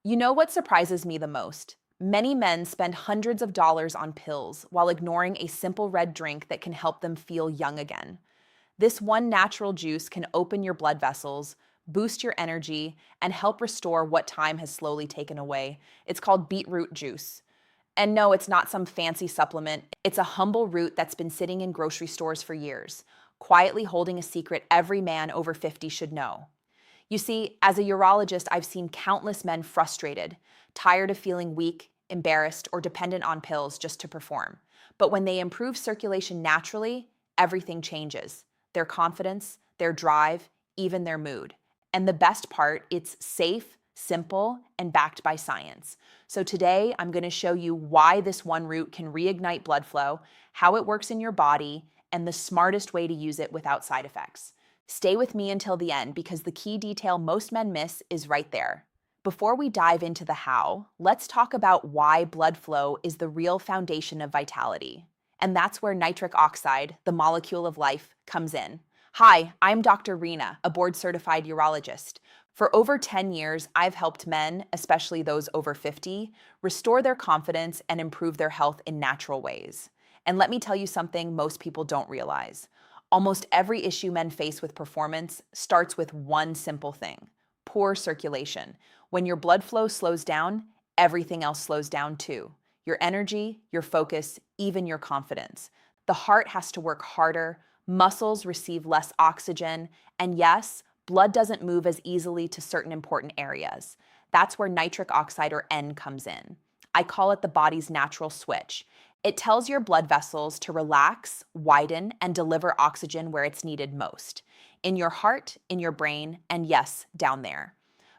You know what surprises me the most? Many men spend hundreds of dollars on pills while ignoring a simple red drink that can help them feel young again. This one natural juice can open your blood vessels, boost your energy, and help restore what time has slowly taken away. It's called beetroot juice. And no, it's not some fancy supplement. It's a humble root that's been sitting in grocery stores for years, quietly holding a secret every man over 50 should know. You see, as a urologist, I've seen countless men frustrated, tired of feeling weak, embarrassed, or dependent on pills just to perform. But when they improve circulation naturally, everything changes. Their confidence, their drive, even their mood. And the best part, it's safe, simple, and backed by science. So today, I'm going to show you why this one root can reignite blood flow, how it works in your body, and the smartest way to use it without side effects. Stay with me until the end because the key detail most men miss is right there. Before we dive into the how, let's talk about why blood flow is the real foundation of vitality. And that's where nitric oxide, the molecule of life, comes in. Hi, I'm Dr. Reena, a board-certified urologist. For over 10 years, I've helped men, especially those over 50, restore their confidence and improve their health in natural ways. And let me tell you something most people don't realize. Almost every issue men face with performance starts with one simple thing: poor circulation. When your blood flow slows down, everything else slows down too. Your energy, your focus, even your confidence. The heart has to work harder, muscles receive less oxygen, and yes, blood doesn't move as easily to certain important areas. That's where nitric oxide, or N, comes in. I call it the body's natural switch. It tells your blood vessels to relax, widen, and deliver oxygen where it's needed most. In your heart, in your brain, and yes, down there.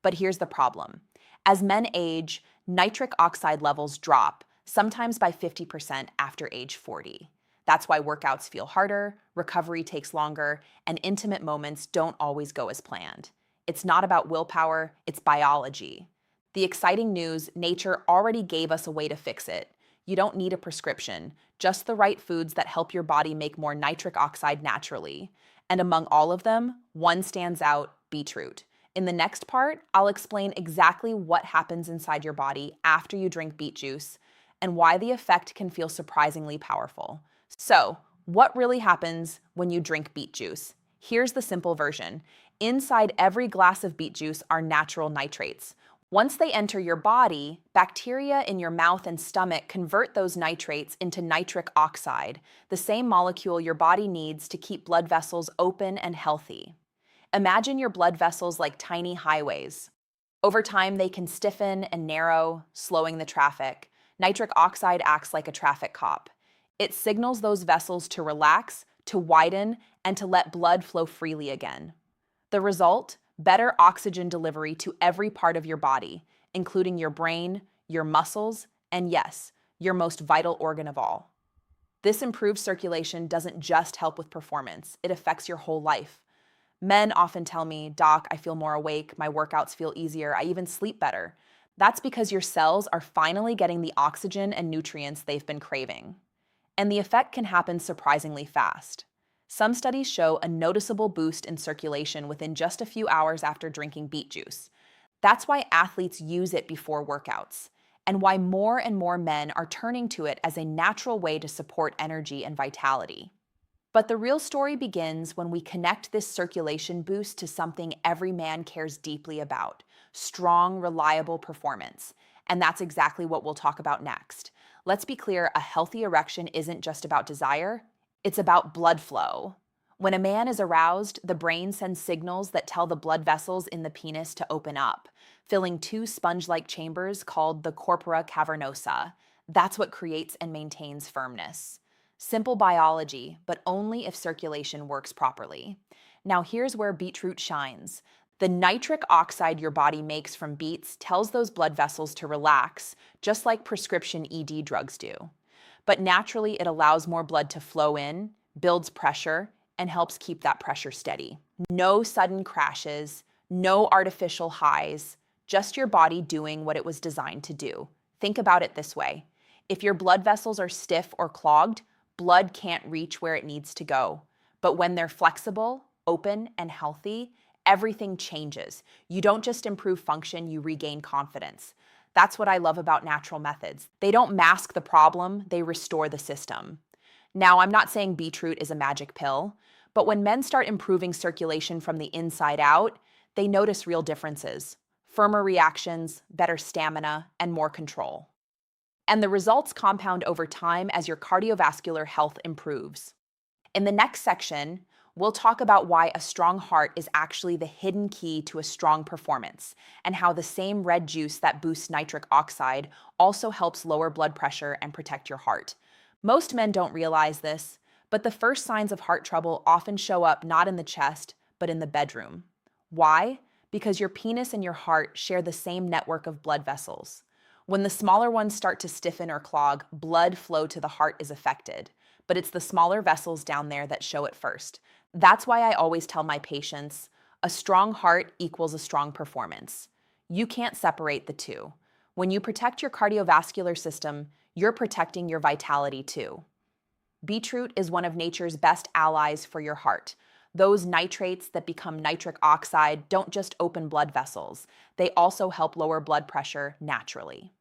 But here's the problem. As men age, nitric oxide levels drop, sometimes by 50% after age 40. That's why workouts feel harder, recovery takes longer, and intimate moments don't always go as planned. It's not about willpower, it's biology. The exciting news: nature already gave us a way to fix it. You don't need a prescription, just the right foods that help your body make more nitric oxide naturally. And among all of them, one stands out: beetroot. In the next part, I'll explain exactly what happens inside your body after you drink beet juice and why the effect can feel surprisingly powerful. So, what really happens when you drink beet juice? Here's the simple version. Inside every glass of beet juice are natural nitrates. Once they enter your body, bacteria in your mouth and stomach convert those nitrates into nitric oxide, the same molecule your body needs to keep blood vessels open and healthy. Imagine your blood vessels like tiny highways. Over time, they can stiffen and narrow, slowing the traffic. Nitric oxide acts like a traffic cop. It signals those vessels to relax, to widen, and to let blood flow freely again. The result? Better oxygen delivery to every part of your body, including your brain, your muscles, and yes, your most vital organ of all. This improved circulation doesn't just help with performance, it affects your whole life. Men often tell me, "Doc, I feel more awake, my workouts feel easier, I even sleep better." That's because your cells are finally getting the oxygen and nutrients they've been craving. And the effect can happen surprisingly fast. Some studies show a noticeable boost in circulation within just a few hours after drinking beet juice. That's why athletes use it before workouts, and why more and more men are turning to it as a natural way to support energy and vitality. But the real story begins when we connect this circulation boost to something every man cares deeply about: strong, reliable performance. And that's exactly what we'll talk about next. Let's be clear, a healthy erection isn't just about desire, it's about blood flow. When a man is aroused, the brain sends signals that tell the blood vessels in the penis to open up, filling two sponge-like chambers called the corpora cavernosa. That's what creates and maintains firmness. Simple biology, but only if circulation works properly. Now here's where beetroot shines. The nitric oxide your body makes from beets tells those blood vessels to relax, just like prescription ED drugs do. But naturally, it allows more blood to flow in, builds pressure, and helps keep that pressure steady. No sudden crashes, no artificial highs, just your body doing what it was designed to do. Think about it this way. If your blood vessels are stiff or clogged, blood can't reach where it needs to go. But when they're flexible, open, and healthy, everything changes. You don't just improve function, you regain confidence. That's what I love about natural methods. They don't mask the problem, they restore the system. Now, I'm not saying beetroot is a magic pill, but when men start improving circulation from the inside out, they notice real differences: firmer reactions, better stamina, and more control. And the results compound over time as your cardiovascular health improves. In the next section, we'll talk about why a strong heart is actually the hidden key to a strong performance, and how the same red juice that boosts nitric oxide also helps lower blood pressure and protect your heart. Most men don't realize this, but the first signs of heart trouble often show up not in the chest, but in the bedroom. Why? Because your penis and your heart share the same network of blood vessels. When the smaller ones start to stiffen or clog, blood flow to the heart is affected, but it's the smaller vessels down there that show it first. That's why I always tell my patients, a strong heart equals a strong performance. You can't separate the two. When you protect your cardiovascular system, you're protecting your vitality too. Beetroot is one of nature's best allies for your heart. Those nitrates that become nitric oxide don't just open blood vessels, they also help lower blood pressure naturally.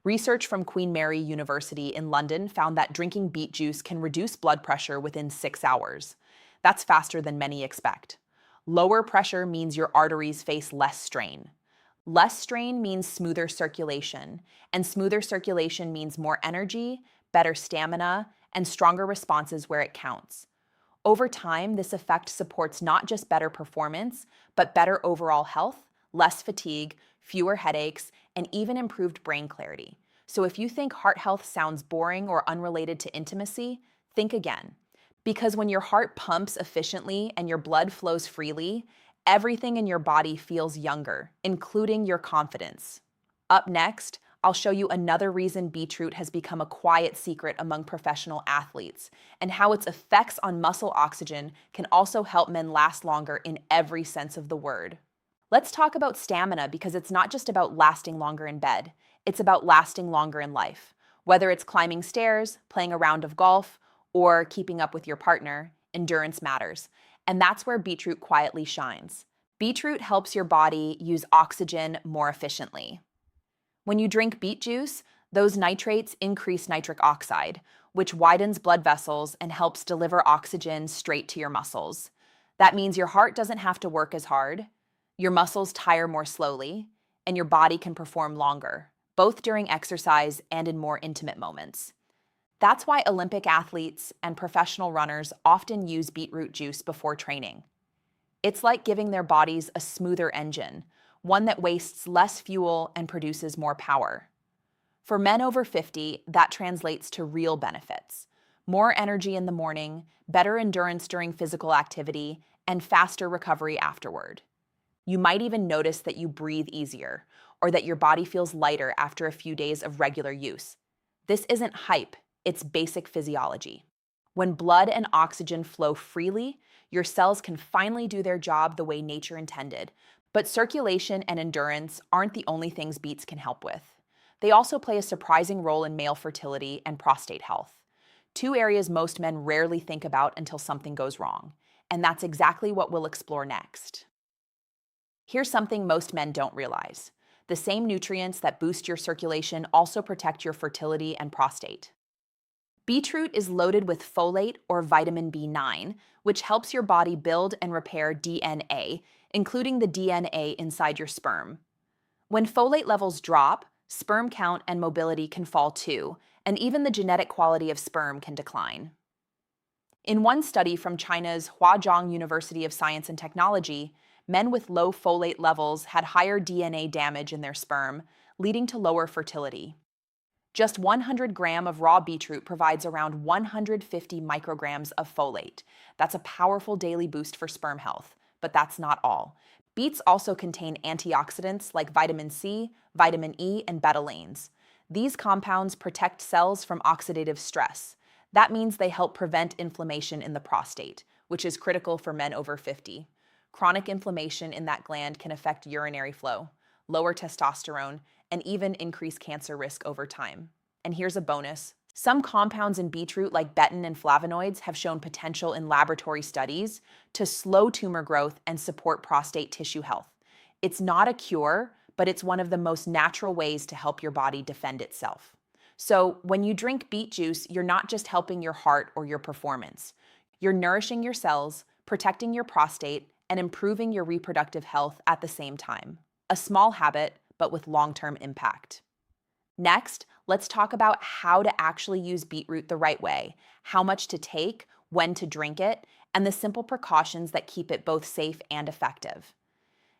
Research from Queen Mary University in London found that drinking beet juice can reduce blood pressure within 6 hours. That's faster than many expect. Lower pressure means your arteries face less strain. Less strain means smoother circulation, and smoother circulation means more energy, better stamina, and stronger responses where it counts. Over time, this effect supports not just better performance, but better overall health, less fatigue, fewer headaches, and even improved brain clarity. So if you think heart health sounds boring or unrelated to intimacy, think again. Because when your heart pumps efficiently and your blood flows freely, everything in your body feels younger, including your confidence. Up next, I'll show you another reason beetroot has become a quiet secret among professional athletes, and how its effects on muscle oxygen can also help men last longer in every sense of the word. Let's talk about stamina, because it's not just about lasting longer in bed, it's about lasting longer in life. Whether it's climbing stairs, playing a round of golf, or keeping up with your partner, endurance matters. And that's where beetroot quietly shines. Beetroot helps your body use oxygen more efficiently. When you drink beet juice, those nitrates increase nitric oxide, which widens blood vessels and helps deliver oxygen straight to your muscles. That means your heart doesn't have to work as hard, your muscles tire more slowly, and your body can perform longer, both during exercise and in more intimate moments. That's why Olympic athletes and professional runners often use beetroot juice before training. It's like giving their bodies a smoother engine, one that wastes less fuel and produces more power. For men over 50, that translates to real benefits: more energy in the morning, better endurance during physical activity, and faster recovery afterward. You might even notice that you breathe easier, or that your body feels lighter after a few days of regular use. This isn't hype, it's basic physiology. When blood and oxygen flow freely, your cells can finally do their job the way nature intended. But circulation and endurance aren't the only things beets can help with. They also play a surprising role in male fertility and prostate health, two areas most men rarely think about until something goes wrong. And that's exactly what we'll explore next. Here's something most men don't realize: the same nutrients that boost your circulation also protect your fertility and prostate. Beetroot is loaded with folate, or vitamin B9, which helps your body build and repair DNA, including the DNA inside your sperm. When folate levels drop, sperm count and mobility can fall too, and even the genetic quality of sperm can decline. In one study from China's Huazhong University of Science and Technology, men with low folate levels had higher DNA damage in their sperm, leading to lower fertility. Just 100 grams of raw beetroot provides around 150 micrograms of folate. That's a powerful daily boost for sperm health, but that's not all. Beets also contain antioxidants like vitamin C, vitamin E, and betalains. These compounds protect cells from oxidative stress. That means they help prevent inflammation in the prostate, which is critical for men over 50. Chronic inflammation in that gland can affect urinary flow, lower testosterone, and even increase cancer risk over time. And here's a bonus: Some compounds in beetroot, like betin and flavonoids, have shown potential in laboratory studies to slow tumor growth and support prostate tissue health. It's not a cure, but it's one of the most natural ways to help your body defend itself. So, when you drink beet juice, you're not just helping your heart or your performance. You're nourishing your cells, protecting your prostate, and improving your reproductive health at the same time. A small habit, but with long-term impact. Next, let's talk about how to actually use beetroot the right way, how much to take, when to drink it, and the simple precautions that keep it both safe and effective.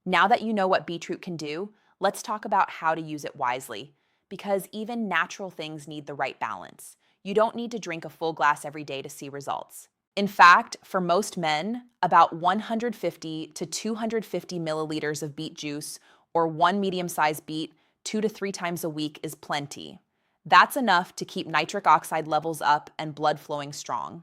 Now that you know what beetroot can do, let's talk about how to use it wisely, because even natural things need the right balance. You don't need to drink a full glass every day to see results. In fact, for most men, about 150 to 250 milliliters of beet juice or one medium-sized beet 2 to 3 times a week is plenty. That's enough to keep nitric oxide levels up and blood flowing strong.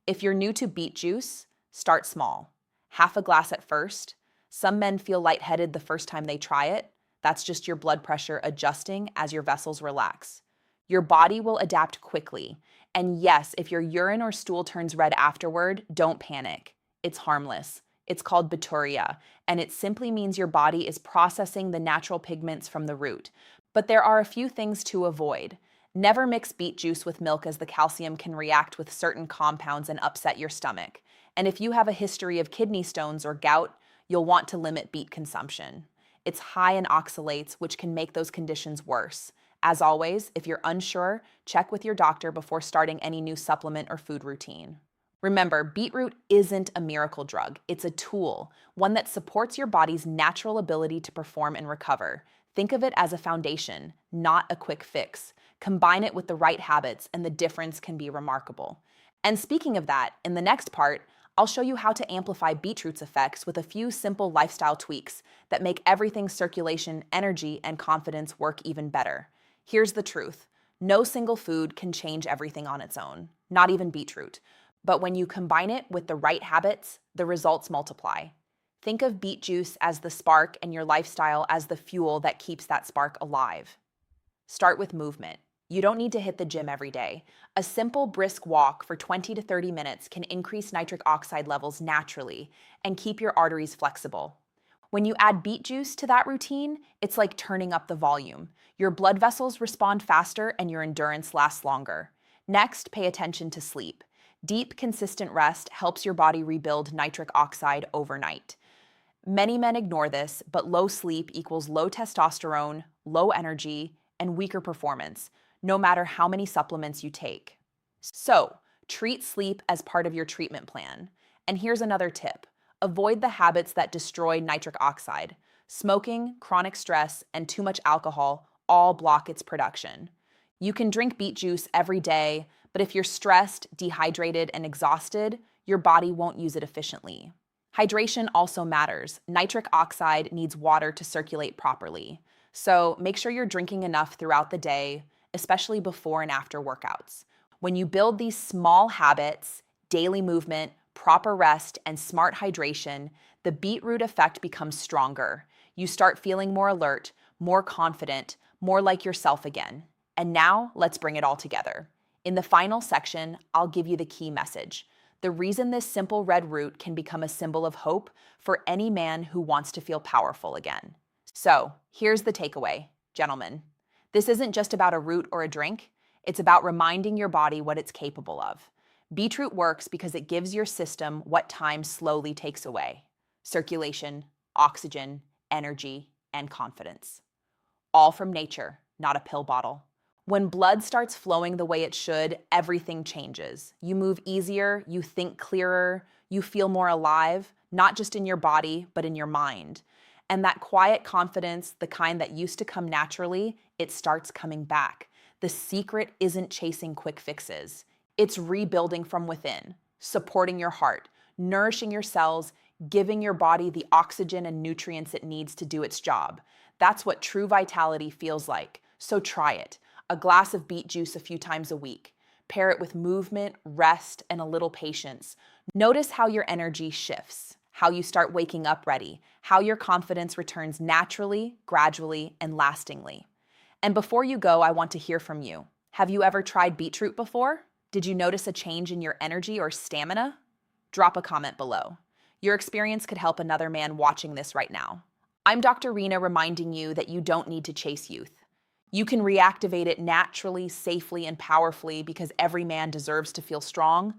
If you're new to beet juice, start small. Half a glass at first. Some men feel lightheaded the first time they try it. That's just your blood pressure adjusting as your vessels relax. Your body will adapt quickly. And yes, if your urine or stool turns red afterward, don't panic. It's harmless. It's called bacteria, and it simply means your body is processing the natural pigments from the root. But there are a few things to avoid. Never mix beet juice with milk, as the calcium can react with certain compounds and upset your stomach. And if you have a history of kidney stones or gout, you'll want to limit beet consumption. It's high in oxalates, which can make those conditions worse. As always, if you're unsure, check with your doctor before starting any new supplement or food routine. Remember, beetroot isn't a miracle drug. It's a tool, one that supports your body's natural ability to perform and recover. Think of it as a foundation, not a quick fix. Combine it with the right habits, and the difference can be remarkable. And speaking of that, in the next part, I'll show you how to amplify beetroot's effects with a few simple lifestyle tweaks that make everything circulation, energy, and confidence work even better. Here's the truth. No single food can change everything on its own, not even beetroot. But when you combine it with the right habits, the results multiply. Think of beet juice as the spark and your lifestyle as the fuel that keeps that spark alive. Start with movement. You don't need to hit the gym every day. A simple brisk walk for 20 to 30 minutes can increase nitric oxide levels naturally and keep your arteries flexible. When you add beet juice to that routine, it's like turning up the volume. Your blood vessels respond faster and your endurance lasts longer. Next, pay attention to sleep. Deep, consistent rest helps your body rebuild nitric oxide overnight. Many men ignore this, but low sleep equals low testosterone, low energy, and weaker performance, no matter how many supplements you take. So, treat sleep as part of your treatment plan. And here's another tip. Avoid the habits that destroy nitric oxide. Smoking, chronic stress, and too much alcohol all block its production. You can drink beet juice every day, but if you're stressed, dehydrated, and exhausted, your body won't use it efficiently. Hydration also matters. Nitric oxide needs water to circulate properly. So make sure you're drinking enough throughout the day, especially before and after workouts. When you build these small habits, daily movement, proper rest, and smart hydration, the beetroot effect becomes stronger. You start feeling more alert, more confident, more like yourself again. And now, let's bring it all together. In the final section, I'll give you the key message. The reason this simple red root can become a symbol of hope for any man who wants to feel powerful again. So, here's the takeaway, gentlemen. This isn't just about a root or a drink. It's about reminding your body what it's capable of. Beetroot works because it gives your system what time slowly takes away: circulation, oxygen, energy, and confidence. All from nature, not a pill bottle. When blood starts flowing the way it should, everything changes. You move easier, you think clearer, you feel more alive, not just in your body, but in your mind. And that quiet confidence, the kind that used to come naturally, it starts coming back. The secret isn't chasing quick fixes. It's rebuilding from within, supporting your heart, nourishing your cells, giving your body the oxygen and nutrients it needs to do its job. That's what true vitality feels like. So try it. A glass of beet juice a few times a week. Pair it with movement, rest, and a little patience. Notice how your energy shifts, how you start waking up ready, how your confidence returns naturally, gradually, and lastingly. And before you go, I want to hear from you. Have you ever tried beetroot before? Did you notice a change in your energy or stamina? Drop a comment below. Your experience could help another man watching this right now. I'm Dr. Reena, reminding you that you don't need to chase youth. You can reactivate it naturally, safely, and powerfully, because every man deserves to feel strong,